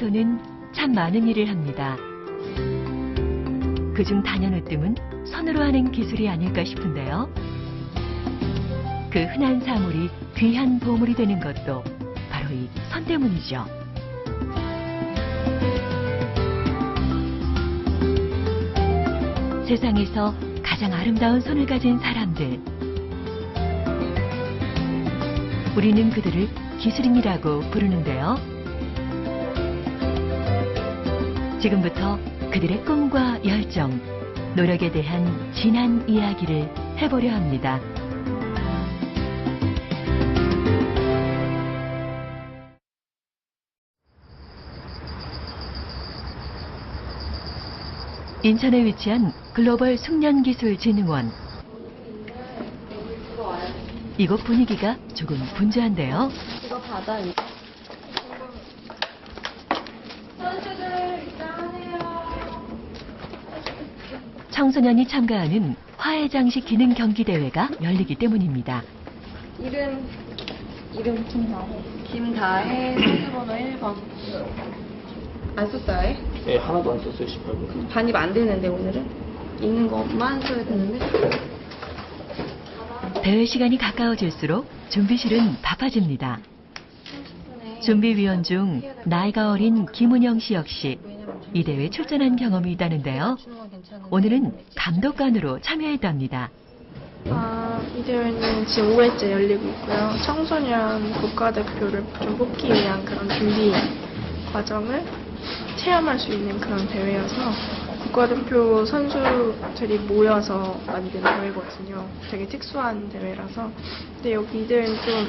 손은 참 많은 일을 합니다. 그중 단연으뜸은 손으로 하는 기술이 아닐까 싶은데요. 그 흔한 사물이 귀한 보물이 되는 것도 바로 이 손 때문이죠. 세상에서 가장 아름다운 손을 가진 사람들. 우리는 그들을 기술인이라고 부르는데요. 지금부터 그들의 꿈과 열정, 노력에 대한 진한 이야기를 해보려 합니다. 인천에 위치한 글로벌 숙련기술진흥원. 이곳 분위기가 조금 분주한데요. 이거 받아. 선수들 입장하세요. 청소년이 참가하는 화해장식 기능 경기 대회가 열리기 때문입니다. 이름 김다혜 선수번호 1번. 안 썼어요? 네, 하나도 안 썼어요, 18번. 반입 안 되는데 오늘은? 있는 것만 써야 되는데? 대회 시간이 가까워질수록 준비실은 바빠집니다. 준비위원 중 나이가 어린 김은영 씨 역시 이 대회에 출전한 경험이 있다는데요. 오늘은 감독관으로 참여했답니다. 이 대회는 지금 5회째 열리고 있고요. 청소년 국가대표를 좀 뽑기 위한 그런 준비 과정을 체험할 수 있는 그런 대회여서 국가대표 선수들이 모여서 만든 대회거든요. 되게 특수한 대회라서. 근데 여기 이 대회는 좀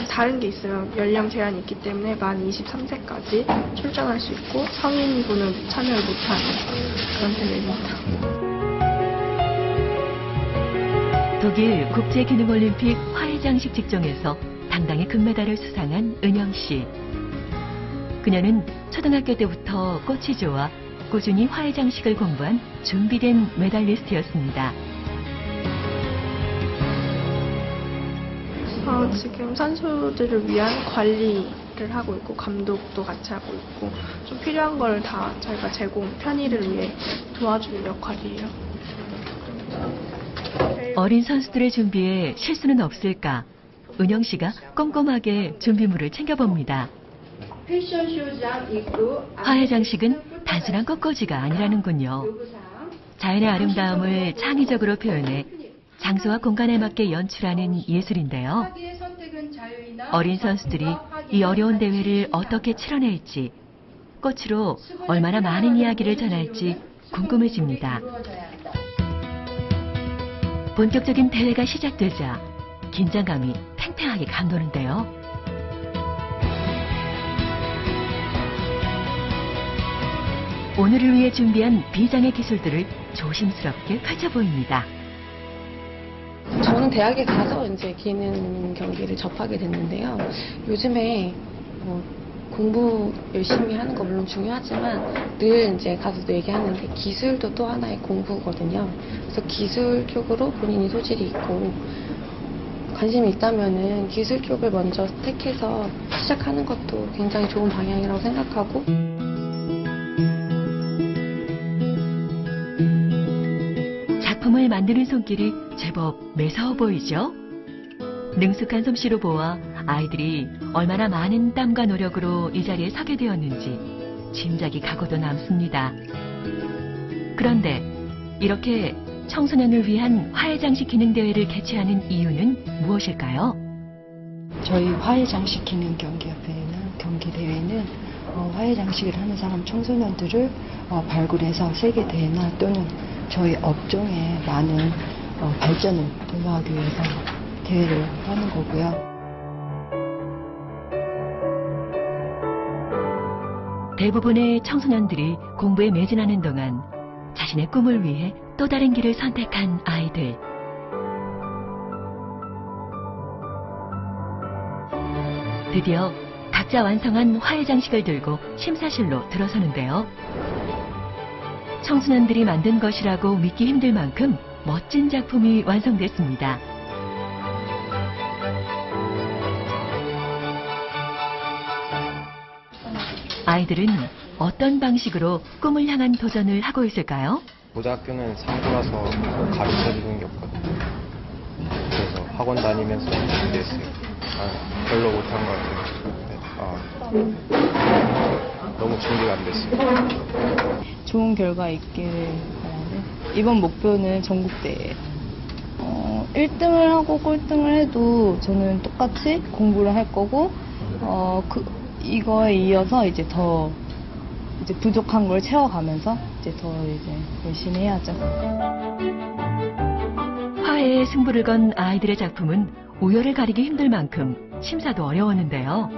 다른 게 있어요. 연령 제한이 있기 때문에 만 23세까지 출전할 수 있고 성인분은 참여를 못하는 그런 대회입니다. 독일 국제기능올림픽 화해장식 직종에서 당당히 금메달을 수상한 은영 씨. 그녀는 초등학교 때부터 꽃이 좋아 꾸준히 화해장식을 공부한 준비된 메달리스트였습니다. 지금 선수들을 위한 관리를 하고 있고 감독도 같이 하고 있고 좀 필요한 걸 다 저희가 편의를 위해 도와주는 역할이에요. 어린 선수들의 준비에 실수는 없을까? 은영 씨가 꼼꼼하게 준비물을 챙겨봅니다. 화해장식은 단순한 꽃꽂이가 아니라는군요. 자연의 아름다움을 창의적으로 표현해 장소와 공간에 맞게 연출하는 예술인데요. 어린 선수들이 이 어려운 대회를 어떻게 치러낼지, 꽃으로 얼마나 많은 이야기를 전할지 궁금해집니다. 본격적인 대회가 시작되자 긴장감이 팽팽하게 감도는데요. 오늘을 위해 준비한 비장의 기술들을 조심스럽게 펼쳐 보입니다. 저는 대학에 가서 이제 기능 경기를 접하게 됐는데요. 요즘에 공부 열심히 하는 거 물론 중요하지만 늘 이제 가서도 얘기하는데 기술도 또 하나의 공부거든요. 그래서 기술 쪽으로 본인이 소질이 있고 관심이 있다면은 기술 쪽을 먼저 택해서 시작하는 것도 굉장히 좋은 방향이라고 생각하고. 작품을 만드는 손길이 제법 매서워 보이죠? 능숙한 솜씨로 보아 아이들이 얼마나 많은 땀과 노력으로 이 자리에 서게 되었는지 짐작이 가고도 남습니다. 그런데 이렇게 청소년을 위한 화해장식 기능대회를 개최하는 이유는 무엇일까요? 저희 화해장식 기능 경기대회는 화해장식을 하는 사람 청소년들을 발굴해서 세계대회나 또는 저희 업종의 많은 발전을 도모하기 위해서 대회를 하는 거고요. 대부분의 청소년들이 공부에 매진하는 동안 자신의 꿈을 위해 또 다른 길을 선택한 아이들. 드디어 각자 완성한 화해장식을 들고 심사실로 들어서는데요. 청소년들이 만든 것이라고 믿기 힘들 만큼 멋진 작품이 완성됐습니다. 아이들은 어떤 방식으로 꿈을 향한 도전을 하고 있을까요? 고등학교는 상고라서 가르쳐주는 게 없거든요. 그래서 학원 다니면서 준비했어요. 별로 못한 것 같아요. 너무 준비가 안 됐어요. 좋은 결과 있기를 바라는 이번 목표는 전국대회예요. 1등을 하고 꼴등을 해도 저는 똑같이 공부를 할 거고 이거에 이어서 이제 더 부족한 걸 채워가면서 더 열심히 해야죠. 화해의 승부를 건 아이들의 작품은 우열을 가리기 힘들 만큼 심사도 어려웠는데요.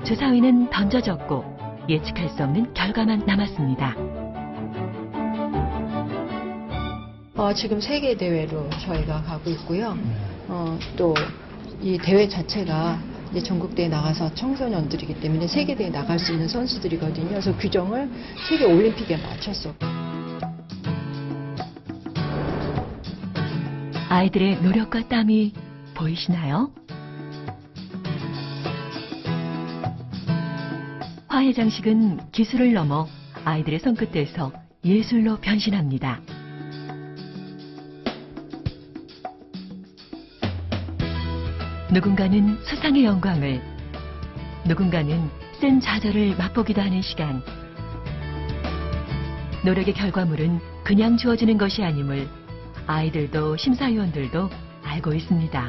주사위는 던져졌고 예측할 수 없는 결과만 남았습니다. 지금 세계 대회로 저희가 가고 있고요. 또 이 대회 자체가 이제 전국대회 나가서 청소년들이기 때문에 세계 대회 나갈 수 있는 선수들이거든요. 그래서 규정을 세계 올림픽에 맞췄어. 아이들의 노력과 땀이 보이시나요? 화해 장식은 기술을 넘어 아이들의 손끝에서 예술로 변신합니다. 누군가는 수상의 영광을, 누군가는 센 좌절을 맛보기도 하는 시간. 노력의 결과물은 그냥 주어지는 것이 아님을 아이들도 심사위원들도 알고 있습니다.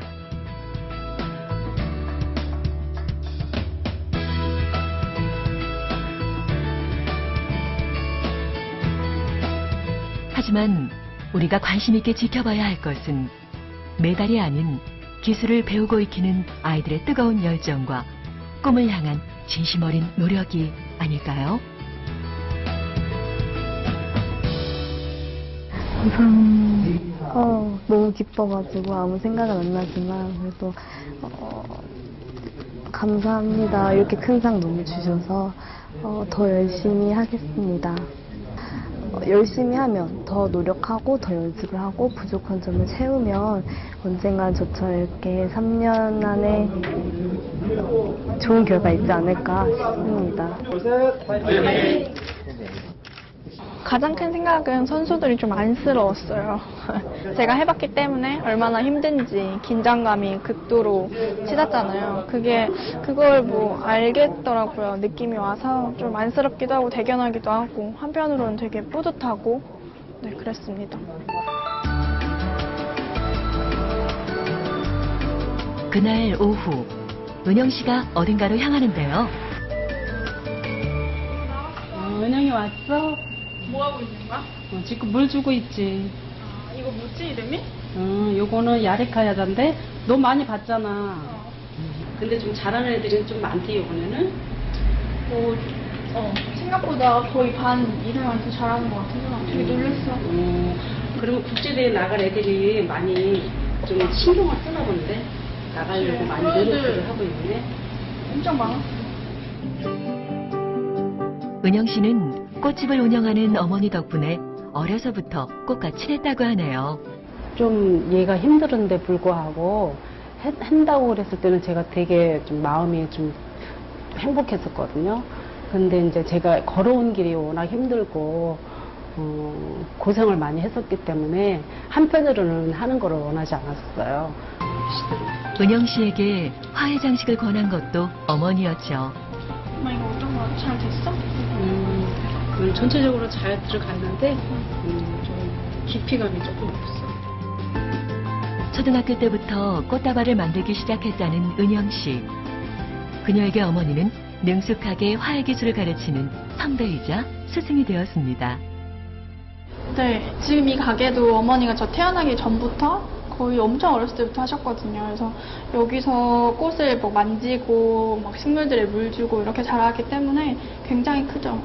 하지만 우리가 관심 있게 지켜봐야 할 것은 메달이 아닌 기술을 배우고 익히는 아이들의 뜨거운 열정과 꿈을 향한 진심 어린 노력이 아닐까요? 너무 기뻐가지고 아무 생각은 안 나지만 그래도 감사합니다. 이렇게 큰 상 너무 주셔서 더 열심히 하겠습니다. 열심히 하면 더 노력하고 더 연습을 하고 부족한 점을 채우면 언젠간 저처럼 이렇게 3년 안에 좋은 결과 있지 않을까 싶습니다. 가장 큰 생각은 선수들이 좀 안쓰러웠어요. 제가 해봤기 때문에 얼마나 힘든지 긴장감이 극도로 치닫잖아요. 그걸 알겠더라고요. 느낌이 와서 좀 안쓰럽기도 하고 대견하기도 하고 한편으로는 되게 뿌듯하고 네, 그랬습니다. 그날 오후 은영 씨가 어딘가로 향하는데요. 은영이 왔어? 뭐 하고 있는 거야? 지금 물 주고 있지. 이거 뭐지 이름이? 요거는 야리카야자인데 너 많이 봤잖아. 근데 좀 잘하는 애들이 좀 많대 이번에는. 생각보다 거의 반 이상한테 잘하는 것 같아서 되게 놀랐어. 그리고 국제대회 나갈 애들이 많이 좀 신경을 쓰나 본데 나가려고 많이 노력을 하고 있네. 엄청 많았어. 은영 씨는 꽃집을 운영하는 어머니 덕분에 어려서부터 꽃과 친했다고 하네요. 좀 얘가 힘들은데 불구하고 한다고 그랬을 때는 제가 되게 좀 마음이 좀 행복했었거든요. 근데 이제 제가 걸어온 길이 워낙 힘들고 고생을 많이 했었기 때문에 한편으로는 하는 걸 원하지 않았어요. 은영 씨에게 화해 장식을 권한 것도 어머니였죠. 엄마 이거 어떤 거 잘 됐어? 전체적으로 잘 들어갔는데 좀 깊이감이 조금 없어. 초등학교 때부터 꽃다발을 만들기 시작했다는 은영 씨. 그녀에게 어머니는 능숙하게 화해 기술을 가르치는 선배이자 스승이 되었습니다. 네, 지금 이 가게도 어머니가 저 태어나기 전부터 거의 엄청 어렸을 때부터 하셨거든요. 그래서 여기서 꽃을 만지고 식물들에 물 주고 이렇게 자라기 때문에 굉장히 크죠.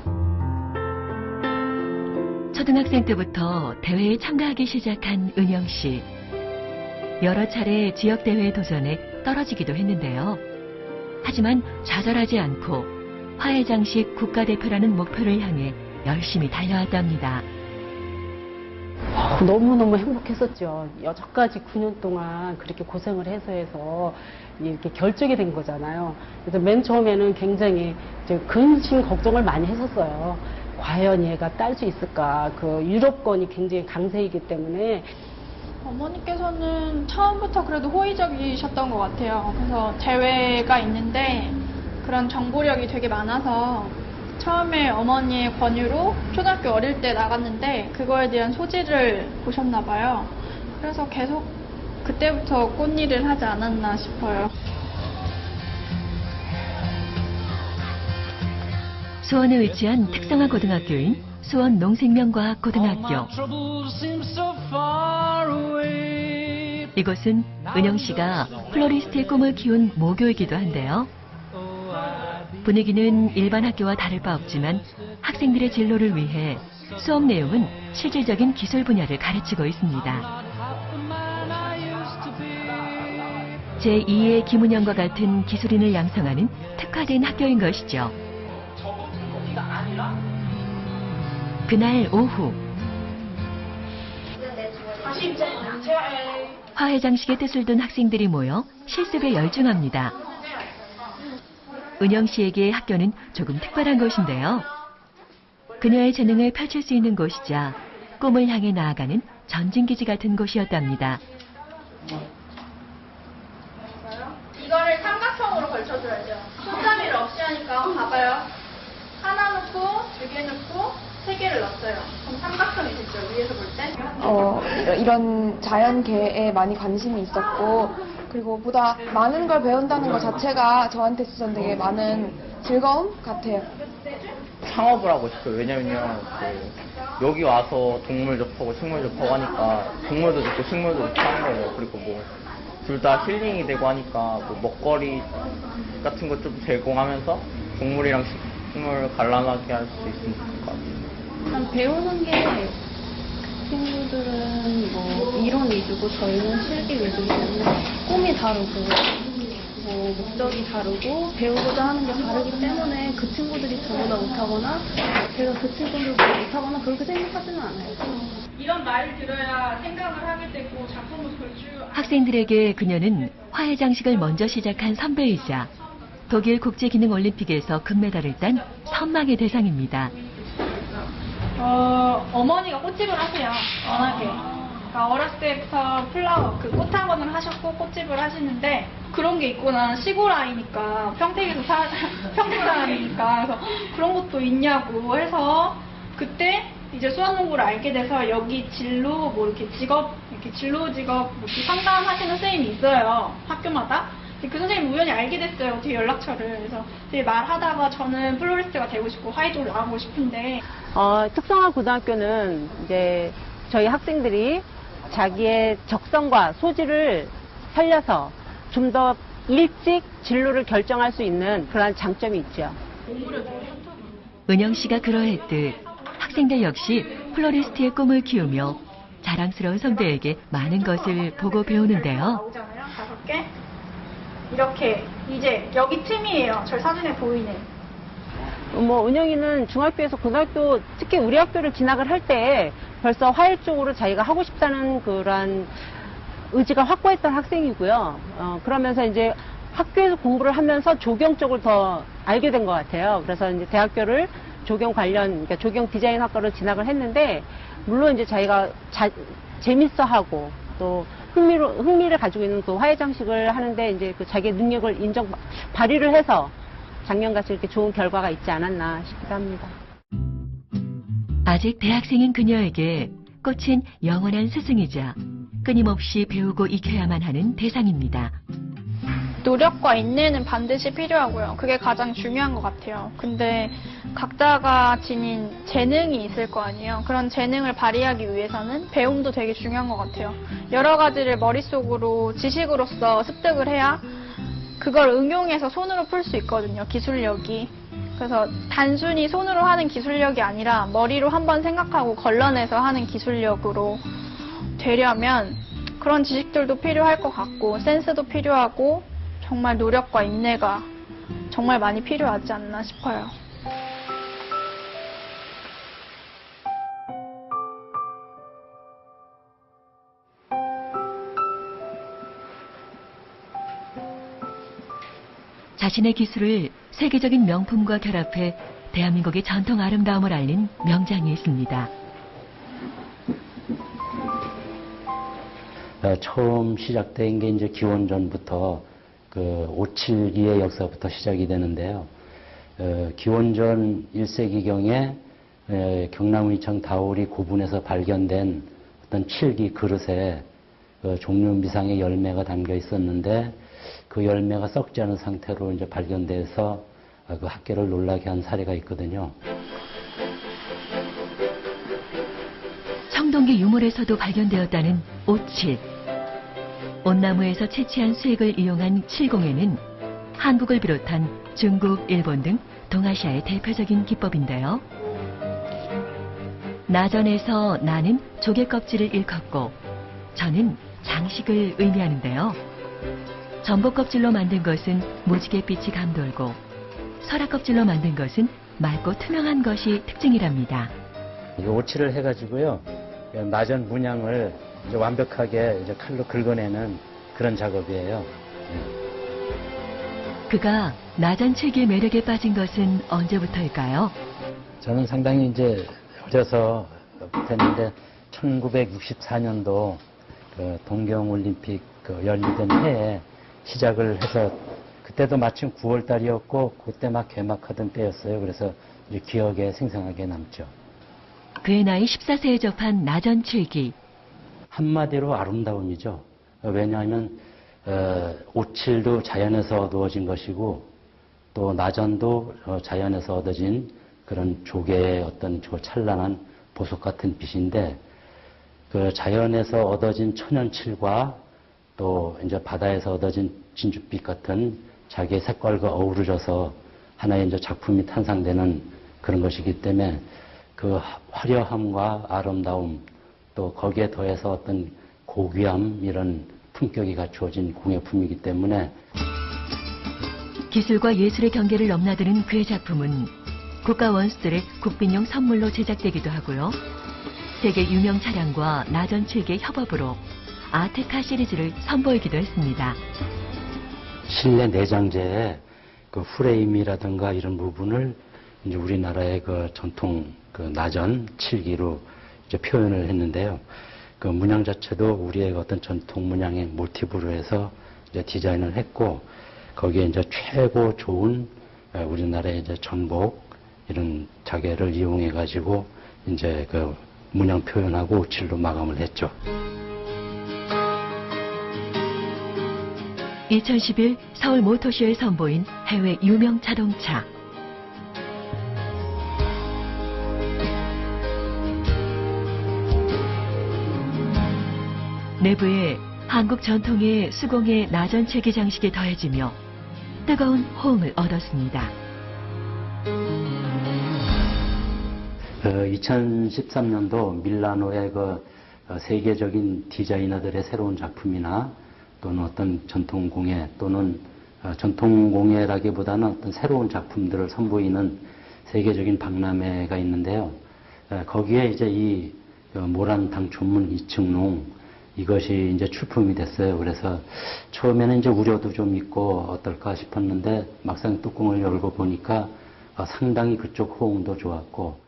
초등학생 때부터 대회에 참가하기 시작한 은영 씨. 여러 차례 지역 대회에 도전해 떨어지기도 했는데요. 하지만 좌절하지 않고 화해 장식 국가대표라는 목표를 향해 열심히 달려왔답니다. 너무너무 행복했었죠. 여태까지 9년 동안 그렇게 고생을 해서 이렇게 결정이 된 거잖아요. 그래서 맨 처음에는 굉장히 이제 근심 걱정을 많이 했었어요. 과연 얘가 딸 수 있을까? 그 유럽권이 굉장히 강세이기 때문에. 어머니께서는 처음부터 그래도 호의적이셨던 것 같아요. 그래서 대회가 있는데 그런 정보력이 되게 많아서 처음에 어머니의 권유로 초등학교 어릴 때 나갔는데 그거에 대한 소질을 보셨나 봐요. 그래서 계속 그때부터 꽃일을 하지 않았나 싶어요. 수원에 위치한 특성화 고등학교인 수원 농생명과학고등학교. 이곳은 은영 씨가 플로리스트의 꿈을 키운 모교이기도 한데요. 분위기는 일반 학교와 다를 바 없지만 학생들의 진로를 위해 수업 내용은 실질적인 기술 분야를 가르치고 있습니다. 제2의 김은영과 같은 기술인을 양성하는 특화된 학교인 것이죠. 그날 오후 화해장식의 뜻을 둔 학생들이 모여 실습에 열중합니다. 은영 씨에게 학교는 조금 특별한 곳인데요. 그녀의 재능을 펼칠 수 있는 곳이자 꿈을 향해 나아가는 전진기지 같은 곳이었답니다. 이거를 삼각형으로 걸쳐줘야죠. 손잡이를 없이 하니까 봐봐요. 하나 놓고, 두 개 놓고, 세 개를 넣었어요. 그럼 삼각형이 됐죠, 위에서 볼 때. 이런 자연계에 많이 관심이 있었고, 그리고 보다 많은 걸 배운다는 것 자체가 저한테 있어서는 되게 많은 즐거움 같아요. 창업을 하고 싶어요. 왜냐면요, 여기 와서 동물 접하고 식물 접하고 하니까 동물도 좋고 식물도 좋고 하는 거예요. 그리고 뭐 둘 다 힐링이 되고 하니까 뭐 먹거리 같은 거 좀 제공하면서 동물이랑 식물 관람하게 할 수 있으면 좋을 것 같아요. 일단 배우는 게 친구들은 뭐 이론 위주고 저희는 실기 위주이기 때문에 꿈이 다르고 뭐 목적이 다르고 배우고자 하는 게 다르기 때문에 그 친구들이 저보다 못하거나 제가 그 친구들보다 못하거나 그렇게 생각하지는 않아요. 이런 말을 들어야 생각을 하게 되고 작품을 볼 줄. 학생들에게 그녀는 화해장식을 먼저 시작한 선배이자 독일 국제기능올림픽에서 금메달을 딴 선망의 대상입니다. 어머니가 꽃집을 하세요. 워낙에. 그러니까 어렸을 때부터 플라워, 그 꽃학원을 하셨고 꽃집을 하시는데 그런 게 있구나. 시골 아이니까 평택에서 평택 사람이니까 그래서 그런 것도 있냐고 해서 그때 이제 수학농구를 알게 돼서 여기 진로 뭐 이렇게 직업 이렇게 진로 직업 이렇게 상담하시는 선생님이 있어요. 학교마다. 그 선생님 우연히 알게 됐어요. 뒤에 연락처를. 그래서 되게 말하다가 저는 플로리스트가 되고 싶고 화이도를 나가고 싶은데. 특성화 고등학교는 이제 저희 학생들이 자기의 적성과 소질을 살려서 좀 더 일찍 진로를 결정할 수 있는 그런 장점이 있죠. 은영 씨가 그러했듯 학생들 역시 플로리스트의 꿈을 키우며 자랑스러운 선배에게 많은 것을 보고 배우는데요. 나오잖아요. 5개. 이렇게 이제 여기 틈이에요. 저 사진에 보이는. 뭐 은영이는 중학교에서 고등학교, 특히 우리 학교를 진학을 할 때 벌써 화일 쪽으로 자기가 하고 싶다는 그런 의지가 확고했던 학생이고요. 그러면서 이제 학교에서 공부를 하면서 조경 쪽을 더 알게 된 것 같아요. 그래서 이제 대학교를 조경 관련, 그러니까 조경 디자인 학과로 진학을 했는데, 물론 이제 자기가 재밌어하고 또 흥미를 가지고 있는 그 화해장식을 하는데 이제 그 자기의 능력을 발휘를 해서 작년같이 이렇게 좋은 결과가 있지 않았나 싶기도 합니다. 아직 대학생인 그녀에게 꽃은 영원한 스승이자 끊임없이 배우고 익혀야만 하는 대상입니다. 노력과 인내는 반드시 필요하고요. 그게 가장 중요한 것 같아요. 근데 각자가 지닌 재능이 있을 거 아니에요. 그런 재능을 발휘하기 위해서는 배움도 되게 중요한 것 같아요. 여러 가지를 머릿속으로 지식으로서 습득을 해야 그걸 응용해서 손으로 풀 수 있거든요. 기술력이. 그래서 단순히 손으로 하는 기술력이 아니라 머리로 한번 생각하고 걸러내서 하는 기술력으로 되려면 그런 지식들도 필요할 것 같고 센스도 필요하고 정말 노력과 인내가 정말 많이 필요하지 않나 싶어요. 자신의 기술을 세계적인 명품과 결합해 대한민국의 전통 아름다움을 알린 명장이 있습니다. 처음 시작된 게 이제 기원전부터 그 572의 역사부터 시작이 되는데요. 기원전 1세기경에 경남의청 다오리 고분에서 발견된 어떤 칠기 그릇에 종류미상의 열매가 담겨 있었는데 그 열매가 썩지 않은 상태로 이제 발견돼서 그 학계를 놀라게 한 사례가 있거든요. 청동기 유물에서도 발견되었다는 오칠. 온나무에서 채취한 수액을 이용한 칠공예는 한국을 비롯한 중국, 일본 등 동아시아의 대표적인 기법인데요. 나전에서 나는 조개 껍질을 일컫고 전은 장식을 의미하는데요. 전복 껍질로 만든 것은 무지갯빛이 감돌고 설악 껍질로 만든 것은 맑고 투명한 것이 특징이랍니다. 오칠을 해가지고요, 나전 문양을 이제 완벽하게 이제 칼로 긁어내는 그런 작업이에요. 그가 나전 칠기의 매력에 빠진 것은 언제부터일까요? 저는 상당히 이제 어려서 했는데 1964년도 그 동경올림픽 열리던 해에 시작을 해서 그때도 마침 9월 달이었고 그때 막 개막하던 때였어요. 그래서 이제 기억에 생생하게 남죠. 그의 나이 14세에 접한 나전 칠기. 한마디로 아름다움이죠. 왜냐하면 오칠도 자연에서 얻어진 것이고 또 나전도 자연에서 얻어진 그런 조개의 어떤 저 찬란한 보석 같은 빛인데 그 자연에서 얻어진 천연칠과 또 이제 바다에서 얻어진 진주빛 같은 자기의 색깔과 어우러져서 하나의 이제 작품이 탄생되는 그런 것이기 때문에 그 화려함과 아름다움 또 거기에 더해서 어떤 고귀함 이런 품격이 갖추어진 공예품이기 때문에 기술과 예술의 경계를 넘나드는 그의 작품은 국가 원수들의 국빈용 선물로 제작되기도 하고요. 세계 유명 차량과 나전 칠기의 협업으로 아테카 시리즈를 선보이기도 했습니다. 실내 내장재의 그 프레임이라든가 이런 부분을 이제 우리나라의 그 전통 그 나전 칠기로 이제 표현을 했는데요. 그 문양 자체도 우리의 어떤 전통 문양의 모티브로 해서 이제 디자인을 했고 거기에 이제 최고 좋은 우리나라의 이제 전복 이런 자개를 이용해 가지고 이제 그 문양 표현하고 오칠로 마감을 했죠. 2011 서울 모터쇼에 선보인 해외 유명 자동차. 내부에 한국 전통의 수공예 나전 칠기 장식이 더해지며 뜨거운 호응을 얻었습니다. 2013년도 밀라노의 그 세계적인 디자이너들의 새로운 작품이나 또는 어떤 전통공예 또는 전통공예라기보다는 어떤 새로운 작품들을 선보이는 세계적인 박람회가 있는데요. 거기에 이제 이 모란 당초문 2층농 이것이 이제 출품이 됐어요. 그래서 처음에는 이제 우려도 좀 있고 어떨까 싶었는데 막상 뚜껑을 열고 보니까 상당히 그쪽 호응도 좋았고.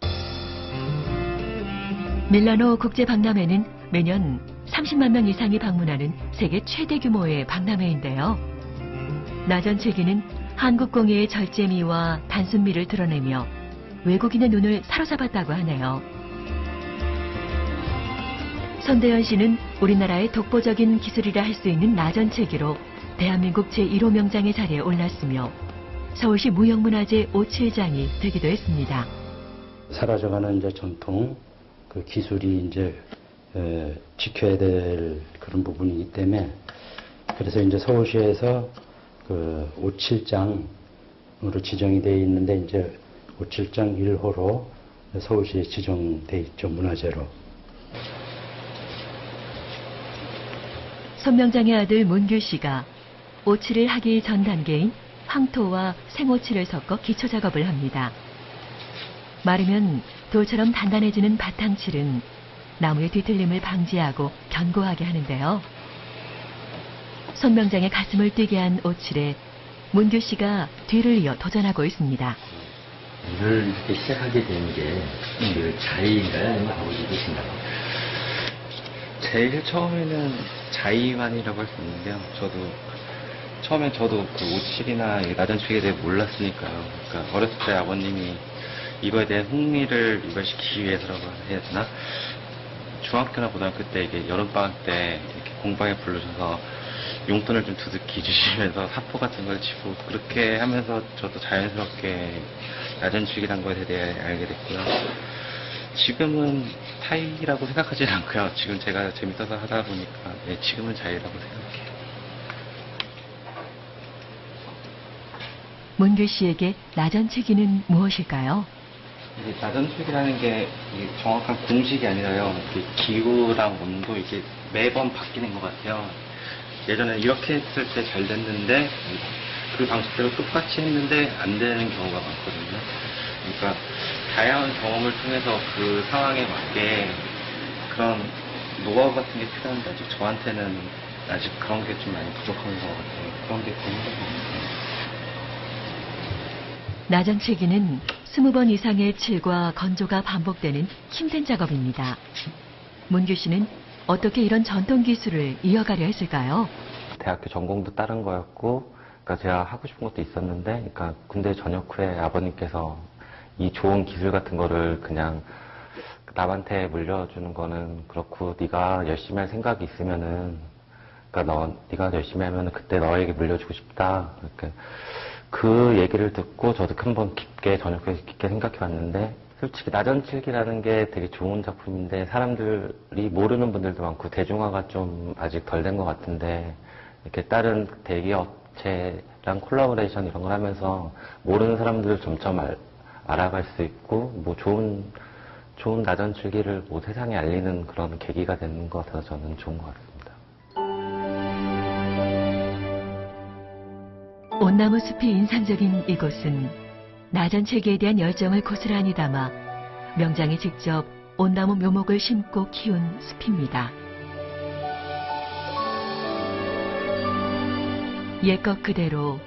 밀라노 국제박람회는 매년 30만 명 이상이 방문하는 세계 최대 규모의 박람회인데요. 나전 칠기는 한국 공예의 절제미와 단순미를 드러내며 외국인의 눈을 사로잡았다고 하네요. 손대현 씨는 우리나라의 독보적인 기술이라 할 수 있는 나전 칠기로 대한민국 제1호 명장의 자리에 올랐으며 서울시 무형문화재 5.7장이 되기도 했습니다. 사라져가는 이제 전통, 그 기술이 이제 지켜야 될 그런 부분이기 때문에 그래서 이제 서울시에서 그 5.7장으로 지정이 되어 있는데 이제 5.7장 1호로 서울시에 지정돼 있죠, 문화재로. 손명장의 아들 문규 씨가 오칠을 하기 전 단계인 황토와 생오칠을 섞어 기초 작업을 합니다. 마르면 돌처럼 단단해지는 바탕칠은 나무의 뒤틀림을 방지하고 견고하게 하는데요. 손명장의 가슴을 뛰게 한 오칠에 문규 씨가 뒤를 이어 도전하고 있습니다. 일을 이렇게 시작하게 된 게 그 자의인가요? 아니면 아버지 계신가요? 제일 처음에는 자의만이라고 할 수 있는데요. 처음엔 저도 그 오칠이나 나전축에 대해 몰랐으니까요. 그러니까 어렸을 때 아버님이 이거에 대한 흥미를 유발시키기 위해서라고 해야 되나? 중학교나 고등학교 때 이게 여름방학 때 이렇게 공방에 부르셔서 용돈을 좀 두둑히 주시면서 사포 같은 걸 치고 그렇게 하면서 저도 자연스럽게 나전축이란 거에 대해 알게 됐고요. 지금은 타이라고 생각하지는 않고요. 지금 제가 재밌어서 하다 보니까 지금은 자의라고 생각해요. 문규 씨에게 나전치기는 무엇일까요? 나전축이라는 게 정확한 공식이 아니라요. 기후랑 온도 이게 매번 바뀌는 것 같아요. 예전에 이렇게 했을 때 잘 됐는데 그 방식대로 똑같이 했는데 안 되는 경우가 많거든요. 그러니까 다양한 경험을 통해서 그 상황에 맞게 그런 노하우 같은 게 필요한데 아직 저한테는 아직 그런 게 좀 많이 부족한 것 같아요. 그런 게 고민인 것 같아요. 나전치기는 20번 이상의 칠과 건조가 반복되는 힘든 작업입니다. 문규 씨는 어떻게 이런 전통 기술을 이어가려 했을까요? 대학교 전공도 다른 거였고, 그러니까 제가 하고 싶은 것도 있었는데, 그러니까 군대 전역 후에 아버님께서 이 좋은 기술 같은 거를 그냥 남한테 물려주는 거는 그렇고, 네가 열심히 할 생각이 있으면은, 그러니까 네가 열심히 하면 그때 너에게 물려주고 싶다. 그 얘기를 듣고 저도 한번 깊게 전역해서 깊게 생각해 봤는데, 솔직히 나전칠기라는 게 되게 좋은 작품인데 사람들이 모르는 분들도 많고 대중화가 좀 아직 덜 된 것 같은데, 이렇게 다른 대기업체랑 콜라보레이션 이런 걸 하면서 모르는 사람들을 점점 알아갈 수 있고, 뭐 좋은 나전칠기를 뭐 세상에 알리는 그런 계기가 되는 것 같아서 저는 좋은 것 같습니다. 온나무 숲이 인상적인 이곳은 나전칠기에 대한 열정을 고스란히 담아 명장이 직접 온나무 묘목을 심고 키운 숲입니다. 옛것 그대로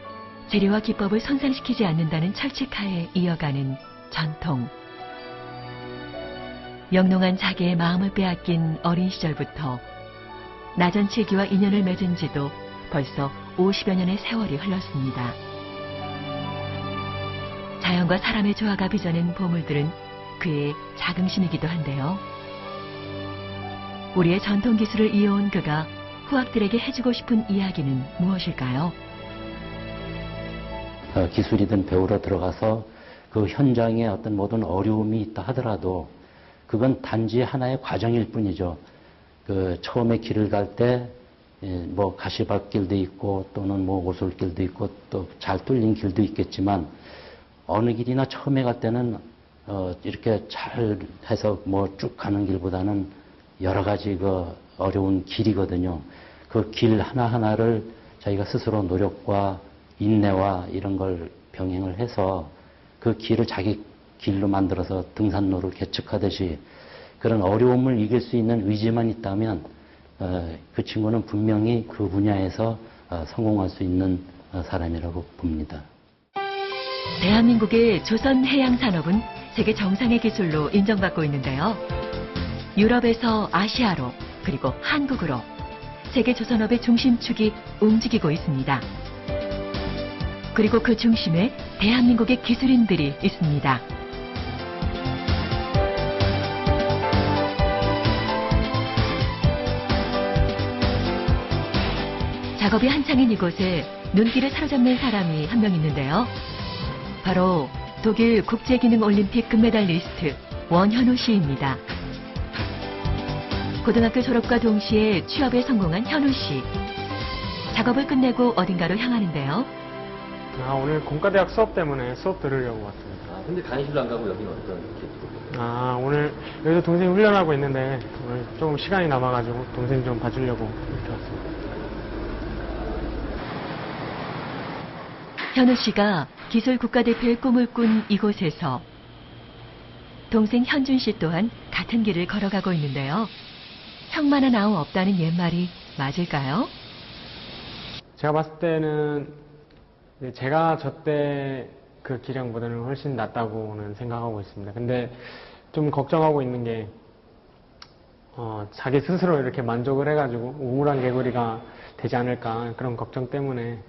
재료와 기법을 손상시키지 않는다는 철칙하에 이어가는 전통. 영롱한 자기의 마음을 빼앗긴 어린 시절부터 나전칠기와 인연을 맺은 지도 벌써 50여 년의 세월이 흘렀습니다. 자연과 사람의 조화가 빚어낸 보물들은 그의 자긍심이기도 한데요. 우리의 전통 기술을 이어온 그가 후학들에게 해주고 싶은 이야기는 무엇일까요? 기술이든 배우러 들어가서 그 현장에 어떤 모든 어려움이 있다 하더라도 그건 단지 하나의 과정일 뿐이죠. 그 처음에 길을 갈 때 뭐 가시밭길도 있고 또는 뭐 오솔길도 있고 또 잘 뚫린 길도 있겠지만 어느 길이나 처음에 갈 때는 이렇게 잘 해서 뭐 쭉 가는 길보다는 여러 가지 그 어려운 길이거든요. 그 길 하나하나를 자기가 스스로 노력과 인내와 이런 걸 병행을 해서 그 길을 자기 길로 만들어서 등산로를 개척하듯이 그런 어려움을 이길 수 있는 의지만 있다면 그 친구는 분명히 그 분야에서 성공할 수 있는 사람이라고 봅니다. 대한민국의 조선 해양 산업은 세계 정상의 기술로 인정받고 있는데요. 유럽에서 아시아로 그리고 한국으로 세계 조선업의 중심축이 움직이고 있습니다. 그리고 그 중심에 대한민국의 기술인들이 있습니다. 작업이 한창인 이곳에 눈길을 사로잡는 사람이 한 명 있는데요. 바로 독일 국제기능올림픽 금메달리스트 원현우 씨입니다. 고등학교 졸업과 동시에 취업에 성공한 현우 씨. 작업을 끝내고 어딘가로 향하는데요. 오늘 공과대학 수업 때문에 수업 들으려고 왔습니다. 근데 강의실로 안 가고 여기는 어떤 계획으로? 오늘 여기서 동생이 훈련하고 있는데 오늘 조금 시간이 남아가지고 동생 좀 봐주려고 이렇게 왔습니다. 현우 씨가 기술 국가대표의 꿈을 꾼 이곳에서 동생 현준 씨 또한 같은 길을 걸어가고 있는데요. 형만한 아우 없다는 옛말이 맞을까요? 제가 봤을 때는 근데 제가 저 때 그 기량보다는 훨씬 낫다고는 생각하고 있습니다. 근데 좀 걱정하고 있는 게 자기 스스로 이렇게 만족을 해가지고 우물안 개구리가 되지 않을까 그런 걱정 때문에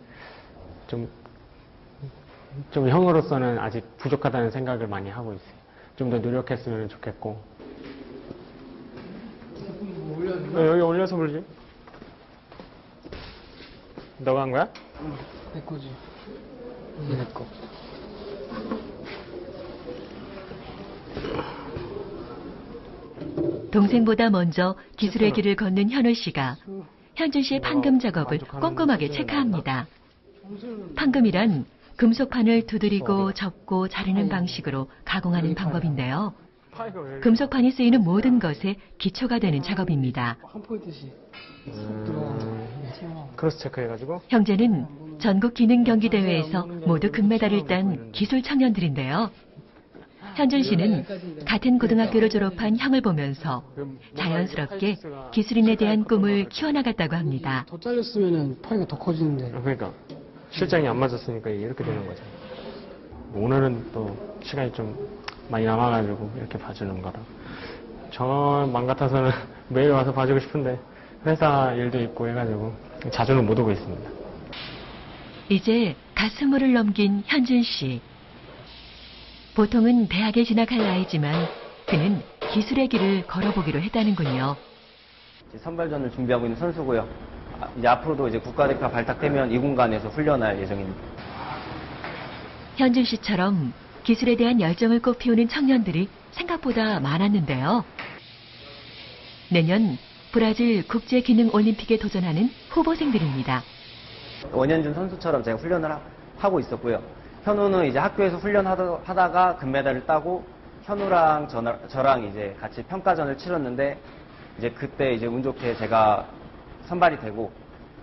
좀 형으로서는 아직 부족하다는 생각을 많이 하고 있어요. 좀 더 노력했으면 좋겠고. 왜 여기 올려서 불지? 너가 한 거야? 응, 내 거지. 이게 내 거. 동생보다 먼저 기술의 길을 걷는 현우 씨가 현준 씨의 판금 작업을 꼼꼼하게 체크합니다. 판금이란 금속판을 두드리고 접고 자르는 방식으로 가공하는 방법인데요. 금속판이 쓰이는 모든 것의 기초가 되는 작업입니다. 한 포인트씩 크로스 체크해가지고. 형제는 전국 기능 경기 대회에서 모두 금메달을 딴 기술 청년들인데요. 현준 씨는 같은 고등학교를 졸업한 형을 보면서 자연스럽게 기술인에 대한 꿈을 키워나갔다고 합니다. 더 잘렸으면 파이가 더 커지는데. 그러니까 실장이 안 맞았으니까 이렇게 되는 거죠. 오늘은 또 시간이 좀 많이 남아가지고 이렇게 봐주는 거라. 저만 같아서는 매일 와서 봐주고 싶은데 회사 일도 있고 해가지고 자주는 못 오고 있습니다. 이제 갓 20을 넘긴 현준 씨. 보통은 대학에 진학할 나이지만 그는 기술의 길을 걸어보기로 했다는군요. 선발전을 준비하고 있는 선수고요. 이제 앞으로도 이제 국가대표 발탁되면 이 공간에서 훈련할 예정입니다. 현준 씨처럼 기술에 대한 열정을 꽃피우는 청년들이 생각보다 많았는데요. 내년 브라질 국제기능올림픽에 도전하는 후보생들입니다. 원현준 선수처럼 제가 훈련을 하고 있었고요. 현우는 이제 학교에서 훈련하다가 금메달을 따고 현우랑 저랑 이제 같이 평가전을 치렀는데 이제 그때 이제 운 좋게 제가 선발이 되고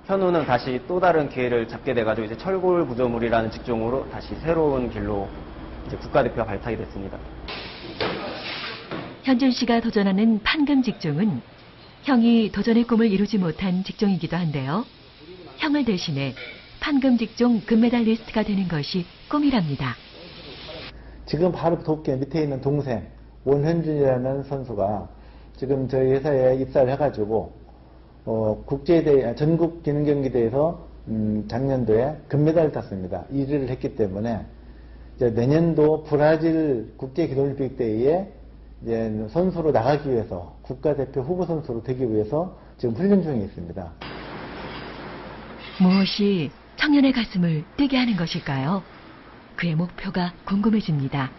현우는 다시 또 다른 기회를 잡게 돼가지고 이제 철골 구조물이라는 직종으로 다시 새로운 길로 이제 국가대표 발탁이 됐습니다. 현준 씨가 도전하는 판금 직종은 형이 도전의 꿈을 이루지 못한 직종이기도 한데요. 형을 대신해 판금 직종 금메달리스트가 되는 것이 꿈이랍니다. 지금 바로 돕게 밑에 있는 동생 원현준이라는 선수가 지금 저희 회사에 입사를 해가지고 국제대회 전국 기능경기대회에서 작년도에 금메달을 땄습니다. 1위를 했기 때문에 이제 내년도 브라질 국제기능올림픽 대회에 이제 선수로 나가기 위해서 국가대표 후보 선수로 되기 위해서 지금 훈련 중에 있습니다. 무엇이 청년의 가슴을 뛰게 하는 것일까요? 그의 목표가 궁금해집니다.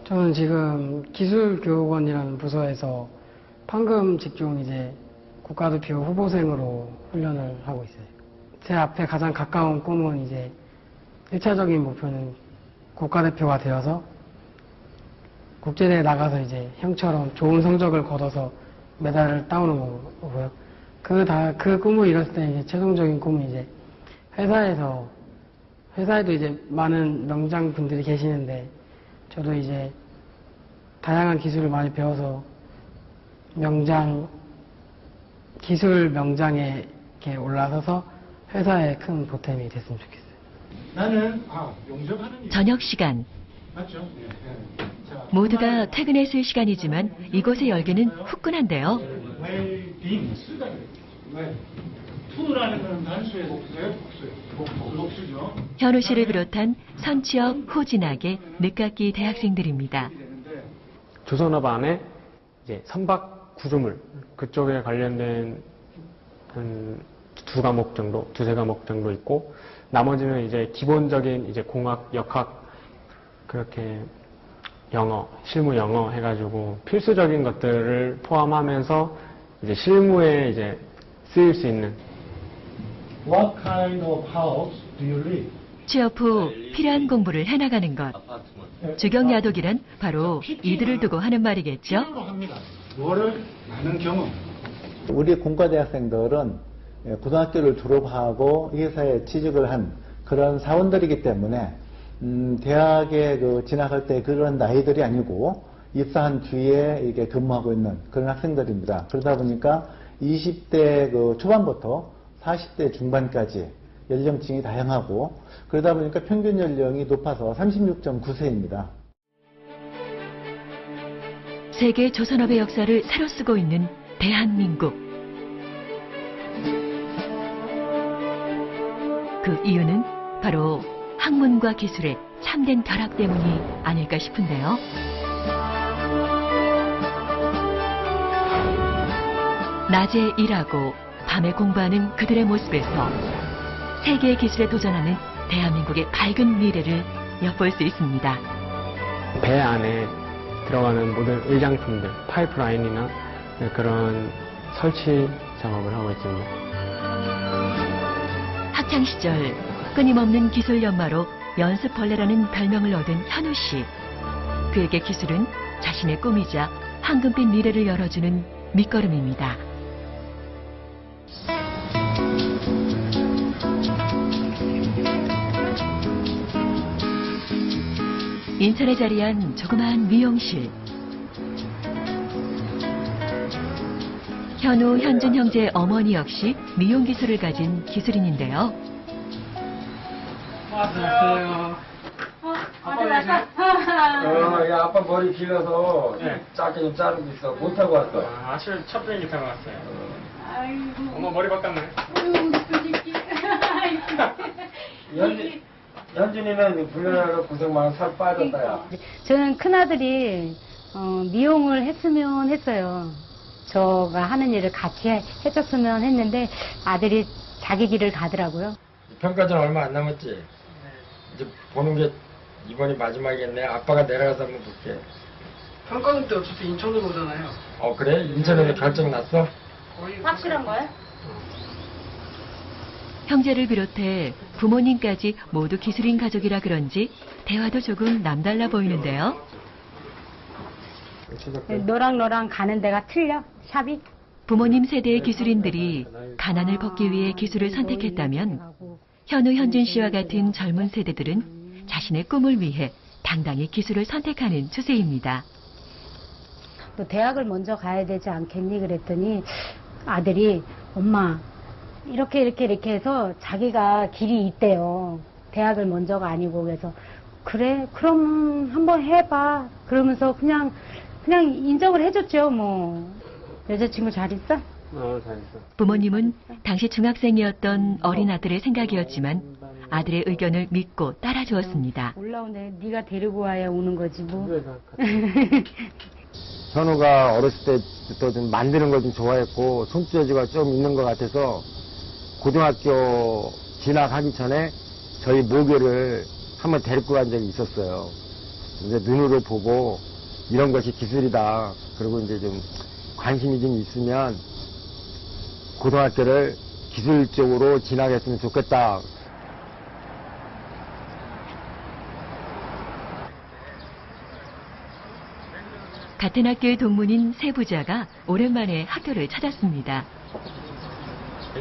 저는 지금 기술교육원이라는 부서에서 판금 직종 이제 국가대표 후보생으로 훈련을 하고 있어요. 제 앞에 가장 가까운 꿈은 이제 1차적인 목표는 국가대표가 되어서 국제대회에 나가서 이제 형처럼 좋은 성적을 거둬서 메달을 따오는 거고요. 그 꿈을 이뤘을 때 이제 최종적인 꿈은 이제 회사에도 이제 많은 명장 분들이 계시는데 저도 이제 다양한 기술을 많이 배워서 기술 명장에 이렇게 올라서서 회사에 큰 보탬이 됐으면 좋겠어요. 나는 용접하는 저녁 시간. 맞죠? 자, 모두가 퇴근했을 시간이지만 이곳의 열기는 후끈한데요. 웨이빙 투라는 건 단수의 복수예요, 복수죠. 현우 씨를 비롯한 선취업, 후진학의 늦깎이 대학생들입니다. 조선업 안에 이제 선박 구조물 그쪽에 관련된 한 두세 과목 정도 있고 나머지는 이제 기본적인 이제 공학, 역학 그렇게 영어, 실무 영어 해가지고 필수적인 것들을 포함하면서 이제 실무에 이제 쓰일 수 있는. What kind of house do you live? 취업 후 필요한 공부를 해나가는 것. 주경야독이란 바로 이들을 두고 하는 말이겠죠. 뭐를 많은 경험. 우리 공과대학생들은 고등학교를 졸업하고 회사에 취직을 한 그런 사원들이기 때문에 대학에 진학할 때 그런 나이들이 아니고 입사한 뒤에 이게 근무하고 있는 그런 학생들입니다. 그러다 보니까 20대 초반부터 40대 중반까지 연령층이 다양하고 그러다 보니까 평균 연령이 높아서 36.9세입니다. 세계 조선업의 역사를 새로 쓰고 있는 대한민국. 그 이유는 바로 학문과 기술의 참된 결합 때문이 아닐까 싶은데요. 낮에 일하고 밤에 공부하는 그들의 모습에서 세계의 기술에 도전하는 대한민국의 밝은 미래를 엿볼 수 있습니다. 배 안에 들어가는 모든 의장품들, 파이프라인이나 그런 설치 작업을 하고 있습니다. 학창시절 끊임없는 기술 연마로 연습벌레라는 별명을 얻은 현우 씨. 그에게 기술은 자신의 꿈이자 황금빛 미래를 열어주는 밑거름입니다. 인천에 자리한 조그마한 미용실. 현우, 현준 형제의 어머니 역시 미용 기술을 가진 기술인인데요. 안녕하세요. 어디 갔어? 야, 아빠 머리 길러서 짧게 좀 자르고 있어. 못 타고 왔어. 아침에 첫 비행기 타고 왔어요. 아이고. 엄마 머리 바꿨네. 현준이는 훈련하러 고생 많아 살 빠졌다, 야. 저는 큰아들이 미용을 했으면 했어요. 저가 하는 일을 같이 해줬으면 했는데 아들이 자기 길을 가더라고요. 평가전 얼마 안 남았지? 이제 보는 게 이번이 마지막이겠네. 아빠가 내려가서 한번 볼게. 평가는 때 어차피 인천으로 오잖아요. 그래? 인천에서 결정 났어? 확실한 거야? 형제를 비롯해 부모님까지 모두 기술인 가족이라 그런지 대화도 조금 남달라 보이는데요. 너랑 가는 데가 틀려? 샵이? 부모님 세대의 기술인들이 가난을 벗기 위해 기술을 선택했다면 현우, 현준 씨와 같은 젊은 세대들은 자신의 꿈을 위해 당당히 기술을 선택하는 추세입니다. 너 대학을 먼저 가야 되지 않겠니? 그랬더니 아들이 엄마 이렇게 해서 자기가 길이 있대요. 대학을 먼저가 아니고. 그래서 그래 그럼 한번 해봐. 그러면서 그냥 인정을 해줬죠. 뭐 여자친구 잘 있어? 잘 있어. 부모님은 당시 중학생이었던 어린 아들의 생각이었지만 아들의 의견을 믿고 따라주었습니다. 올라오네. 네가 데리고 와야 오는 거지 뭐. 현우가 어렸을 때부터 좀 만드는 걸 좀 좋아했고 손재주가 좀 있는 것 같아서 고등학교 진학하기 전에 저희 모교를 한번 데리고 간 적이 있었어요. 이제 눈으로 보고 이런 것이 기술이다. 그리고 이제 좀 관심이 좀 있으면 고등학교를 기술 쪽으로 진학했으면 좋겠다. 같은 학교의 동문인 세 부자가 오랜만에 학교를 찾았습니다.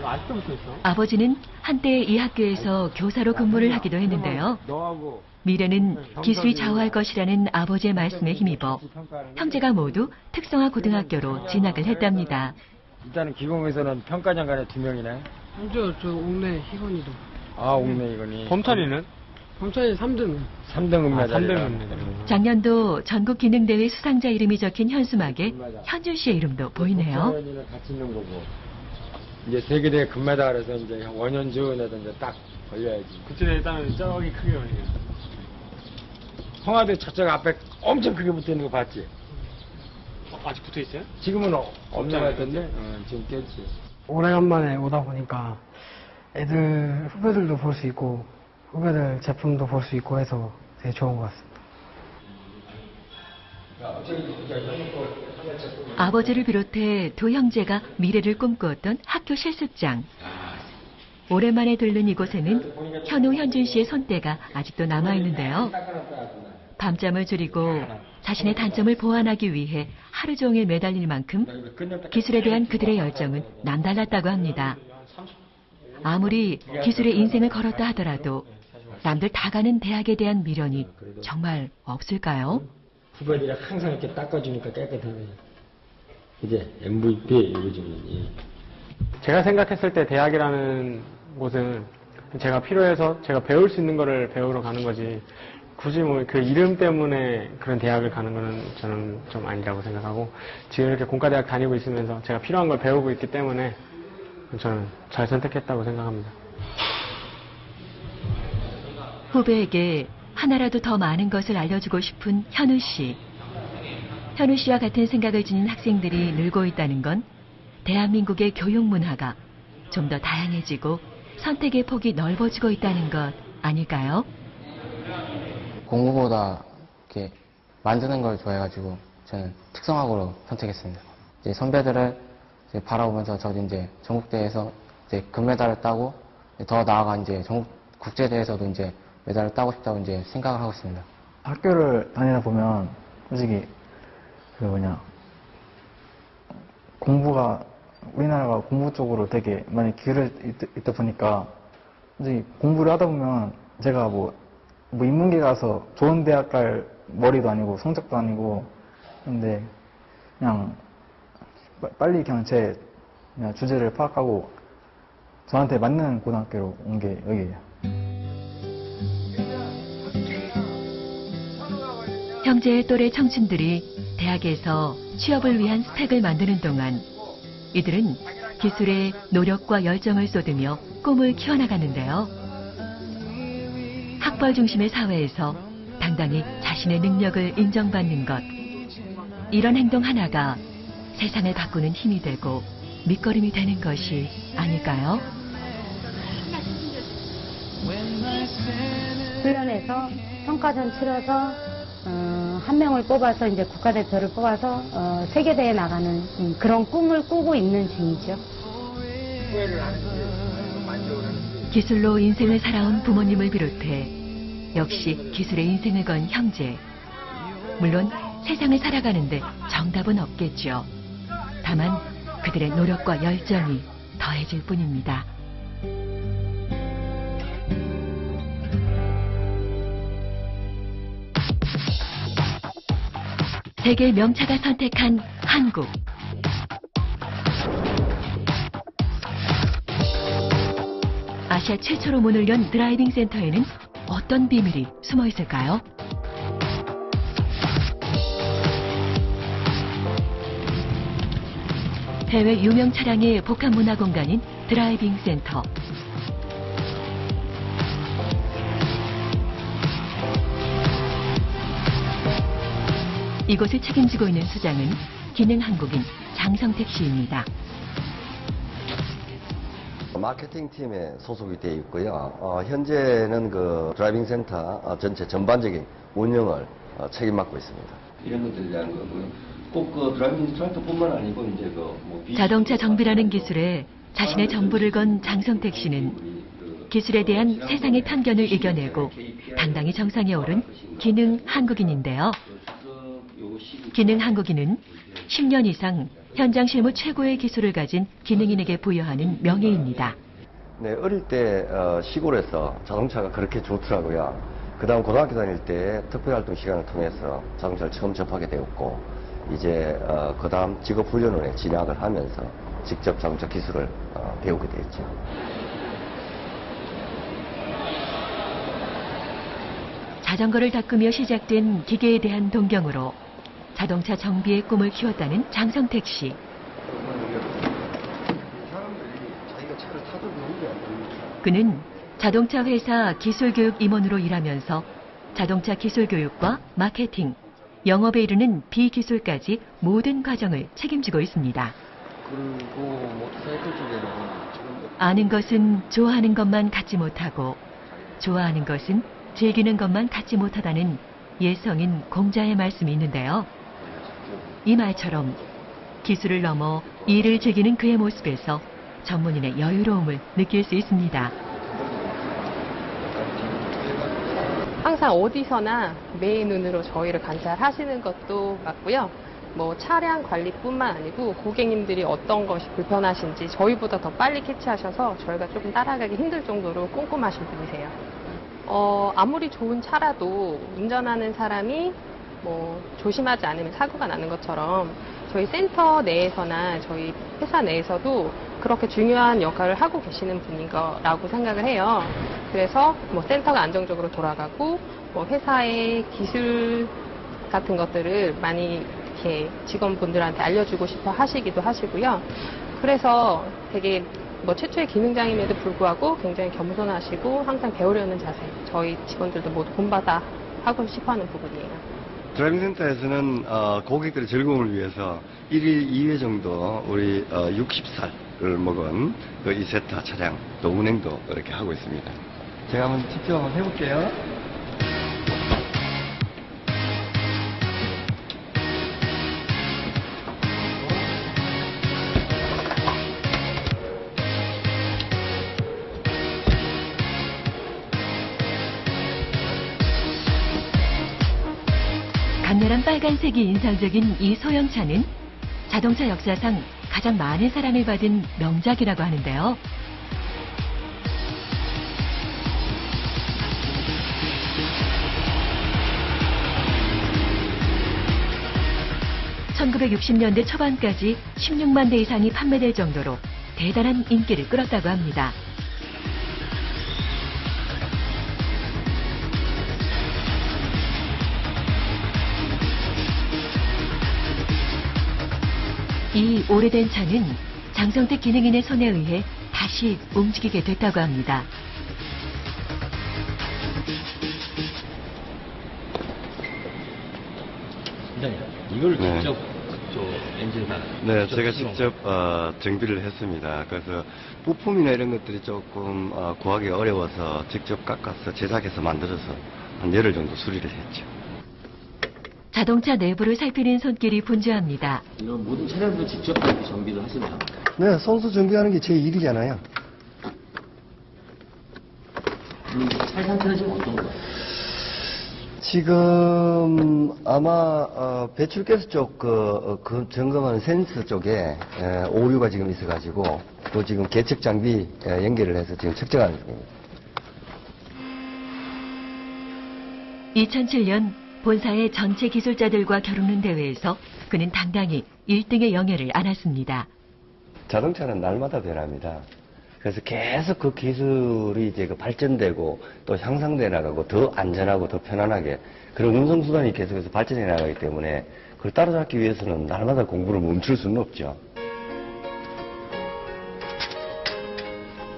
아직도 붙어 있어? 아버지는 한때 이 학교에서 교사로 근무를 하기도 했는데요. 미래는 기술이 좌우할 것이라는 아버지의 말씀에 힘입어 형제가 모두 특성화 고등학교로 진학을 했답니다. 일단은 기공에서는 평가전 간에 2명이네. 저 옥내 희건이도. 옥내 희건이. 범찬이는? 범찬이 3등. 3등 은메달이라. 작년도 전국 기능대회 수상자 이름이 적힌 현수막에 현준 씨의 이름도 보이네요. 같이 있는 거고. 이제 세계대회 금메달에서 이제 원현주에도 이제 딱 걸려야지. 그쪽에 일단은 저기 크게 걸리네. 홍화대 저쪽 앞에 엄청 크게 붙어 있는 거 봤지? 아직 붙어 있어요? 지금은 없는 것 같던데? 지금 깼지. 오래간만에 오다 보니까 애들 후배들도 볼 수 있고 후배들 제품도 볼 수 있고 해서 되게 좋은 것 같습니다. 아버지를 비롯해 두 형제가 미래를 꿈꾸었던 학교 실습장. 오랜만에 들른 이곳에는 현우, 현준 씨의 손때가 아직도 남아있는데요. 밤잠을 줄이고 자신의 단점을 보완하기 위해 하루 종일 매달릴 만큼 기술에 대한 그들의 열정은 남달랐다고 합니다. 아무리 기술의 인생을 걸었다 하더라도 남들 다 가는 대학에 대한 미련이 정말 없을까요? 후배들이 항상 이렇게 닦아주니까 깨끗하네. 이제 MVP 요즘은. 제가 생각했을 때 대학이라는 곳은 제가 필요해서 제가 배울 수 있는 거를 배우러 가는 거지 굳이 뭐 그 이름 때문에 그런 대학을 가는 거는 저는 좀 아니라고 생각하고 지금 이렇게 공과대학 다니고 있으면서 제가 필요한 걸 배우고 있기 때문에 저는 잘 선택했다고 생각합니다. 후배에게 하나라도 더 많은 것을 알려주고 싶은 현우 씨. 현우 씨와 같은 생각을 지닌 학생들이 늘고 있다는 건 대한민국의 교육 문화가 좀 더 다양해지고 선택의 폭이 넓어지고 있다는 것 아닐까요? 공부보다 이렇게 만드는 걸 좋아해가지고 저는 특성화고로 선택했습니다. 이제 선배들을 이제 바라보면서 저도 이제 전국대회에서 이제 금메달을 따고 더 나아가 이제 전국 국제대회에서도 이제 메달을 따고 싶다고 이제 생각을 하고 있습니다. 학교를 다니다 보면 솔직히 공부가 우리나라가 공부 쪽으로 되게 많이 기울어 있다 보니까 솔직히 공부를 하다 보면 제가 뭐 인문계 가서 좋은 대학 갈 머리도 아니고 성적도 아니고 근데 그냥 빨리 그냥 제 주제를 파악하고 저한테 맞는 고등학교로 온 게 여기예요. 형제의 또래 청춘들이 대학에서 취업을 위한 스펙을 만드는 동안 이들은 기술에 노력과 열정을 쏟으며 꿈을 키워나가는데요. 학벌 중심의 사회에서 당당히 자신의 능력을 인정받는 것. 이런 행동 하나가 세상을 바꾸는 힘이 되고 밑거름이 되는 것이 아닐까요? 훈련에서 평가전 치러서 한 명을 뽑아서 이제 국가대표를 뽑아서 세계대회에 나가는 그런 꿈을 꾸고 있는 중이죠. 기술로 인생을 살아온 부모님을 비롯해 역시 기술의 인생을 건 형제. 물론 세상을 살아가는데 정답은 없겠죠. 다만 그들의 노력과 열정이 더해질 뿐입니다. 세계 명차가 선택한 한국. 아시아 최초로 문을 연 드라이빙 센터에는 어떤 비밀이 숨어 있을까요? 해외 유명 차량의 복합 문화 공간인 드라이빙 센터. 이곳을 책임지고 있는 수장은 기능 한국인 장성택 씨입니다. 마케팅 팀에 소속이 되어 있고요. 현재는 그 드라이빙 센터 전체 전반적인 운영을 책임 맡고 있습니다. 이런 것들에 대한 거고요. 꼭 그 드라이빙 인스트럭터뿐만 아니고 이제 뭐 자동차 정비라는 기술에 자신의 전부를 건 장성택 씨는 기술에 대한 세상의 편견을 이겨내고 당당히 정상에 오른 기능 한국인인데요. 기능 한국인은 10년 이상 현장 실무 최고의 기술을 가진 기능인에게 부여하는 명예입니다. 네, 어릴 때 시골에서 자동차가 그렇게 좋더라고요. 그 다음 고등학교 다닐 때 특별활동 시간을 통해서 자동차를 처음 접하게 되었고 이제 그 다음 직업훈련원에 진학을 하면서 직접 자동차 기술을 배우게 되었죠. 자전거를 닦으며 시작된 기계에 대한 동경으로 자동차 정비의 꿈을 키웠다는 장성택 씨. 그는 자동차 회사 기술교육 임원으로 일하면서 자동차 기술교육과 마케팅, 영업에 이르는 비기술까지 모든 과정을 책임지고 있습니다. 그리고 모터사이클 쪽에는 지금 아는 것은 좋아하는 것만 갖지 못하고 좋아하는 것은 즐기는 것만 갖지 못하다는 예성인 공자의 말씀이 있는데요. 이 말처럼 기술을 넘어 일을 즐기는 그의 모습에서 전문인의 여유로움을 느낄 수 있습니다. 항상 어디서나 매의 눈으로 저희를 관찰하시는 것도 맞고요. 뭐 차량 관리뿐만 아니고 고객님들이 어떤 것이 불편하신지 저희보다 더 빨리 캐치하셔서 저희가 조금 따라가기 힘들 정도로 꼼꼼하신 분이세요. 아무리 좋은 차라도 운전하는 사람이 뭐 조심하지 않으면 사고가 나는 것처럼 저희 센터 내에서나 저희 회사 내에서도 그렇게 중요한 역할을 하고 계시는 분인 거라고 생각을 해요. 그래서 뭐 센터가 안정적으로 돌아가고 뭐 회사의 기술 같은 것들을 많이 이렇게 직원분들한테 알려주고 싶어 하시기도 하시고요. 그래서 되게 뭐 최초의 기능장임에도 불구하고 굉장히 겸손하시고 항상 배우려는 자세, 저희 직원들도 모두 본받아 하고 싶어하는 부분이에요. 드라이빙 센터에서는 고객들의 즐거움을 위해서 1일 2회 정도 우리 60살을 먹은 그 이세타 차량 또 운행도 이렇게 하고 있습니다. 제가 한번 직접 한번 해볼게요. 강렬한 빨간색이 인상적인 이 소형차는 자동차 역사상 가장 많은 사랑을 받은 명작이라고 하는데요. (1960년대) 초반까지 16만 대 이상이 판매될 정도로 대단한 인기를 끌었다고 합니다. 이 오래된 차는 장성택 기능인의 손에 의해 다시 움직이게 됐다고 합니다. 이걸 네. 직접 엔진 다 네, 제가 직접 정비를 했습니다. 그래서 부품이나 이런 것들이 조금 구하기 어려워서 직접 깎아서 제작해서 만들어서 한 열흘 정도 수리를 했죠. 자동차 내부를 살피는 손길이 분주합니다. 이런 모든 차량도 직접 정비를 하시나요? 네, 선수 정비하는 게 제 일이잖아요. 차 상태는 지금 어떤가요? 지금 아마 배출가스 쪽 그 점검하는 센서 쪽에 오류가 지금 있어가지고 또 지금 계측 장비 연결을 해서 지금 측정하는 중입니다. 2007년 본사의 전체 기술자들과 겨루는 대회에서 그는 당당히 1등의 영예를 안았습니다. 자동차는 날마다 변합니다. 그래서 계속 그 기술이 이제 발전되고 또 향상돼 나가고 더 안전하고 더 편안하게 그런 운송수단이 계속해서 발전해 나가기 때문에 그걸 따라잡기 위해서는 날마다 공부를 멈출 수는 없죠.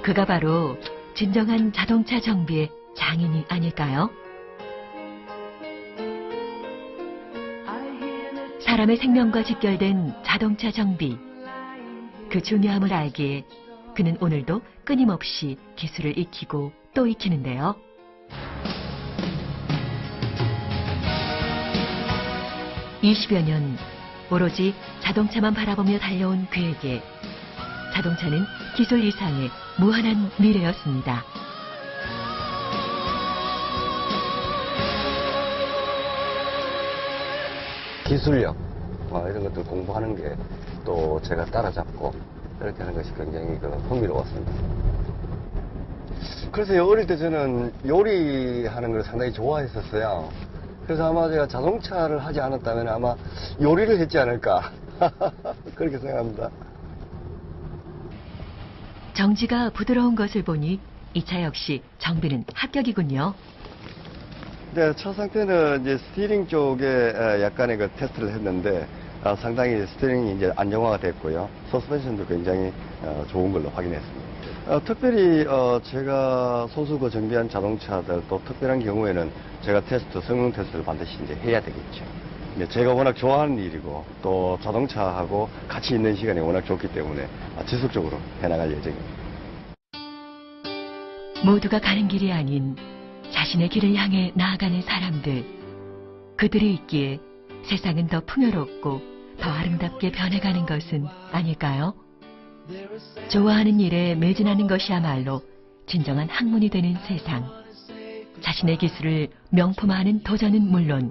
그가 바로 진정한 자동차 정비의 장인이 아닐까요? 사람의 생명과 직결된 자동차 정비. 그 중요함을 알기에 그는 오늘도 끊임없이 기술을 익히고 또 익히는데요. (20여 년) 오로지 자동차만 바라보며 달려온 그에게 자동차는 기술 이상의 무한한 미래였습니다. 기술력 이런 것들 공부하는 게 또 제가 따라잡고 이렇게 하는 것이 굉장히 흥미로웠습니다. 그래서 어릴 때 저는 요리하는 걸 상당히 좋아했었어요. 그래서 아마 제가 자동차를 하지 않았다면 아마 요리를 했지 않을까 그렇게 생각합니다. 정지가 부드러운 것을 보니 이 차 역시 정비는 합격이군요. 네, 차 상태는 이제 스티어링 쪽에 약간의 그 테스트를 했는데 상당히 스티어링이 이제 안정화가 됐고요. 서스펜션도 굉장히 좋은 걸로 확인했습니다. 특별히 제가 소수 정비한 자동차들 또 특별한 경우에는 제가 성능 테스트를 반드시 이제 해야 되겠죠. 제가 워낙 좋아하는 일이고 또 자동차하고 같이 있는 시간이 워낙 좋기 때문에 지속적으로 해나갈 예정입니다. 모두가 가는 길이 아닌 자신의 길을 향해 나아가는 사람들. 그들이 있기에 세상은 더 풍요롭고 더 아름답게 변해가는 것은 아닐까요? 좋아하는 일에 매진하는 것이야말로 진정한 학문이 되는 세상. 자신의 기술을 명품화하는 도전은 물론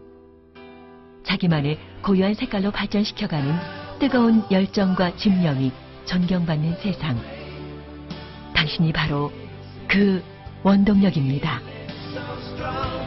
자기만의 고유한 색깔로 발전시켜가는 뜨거운 열정과 집념이 존경받는 세상. 당신이 바로 그 원동력입니다. strong.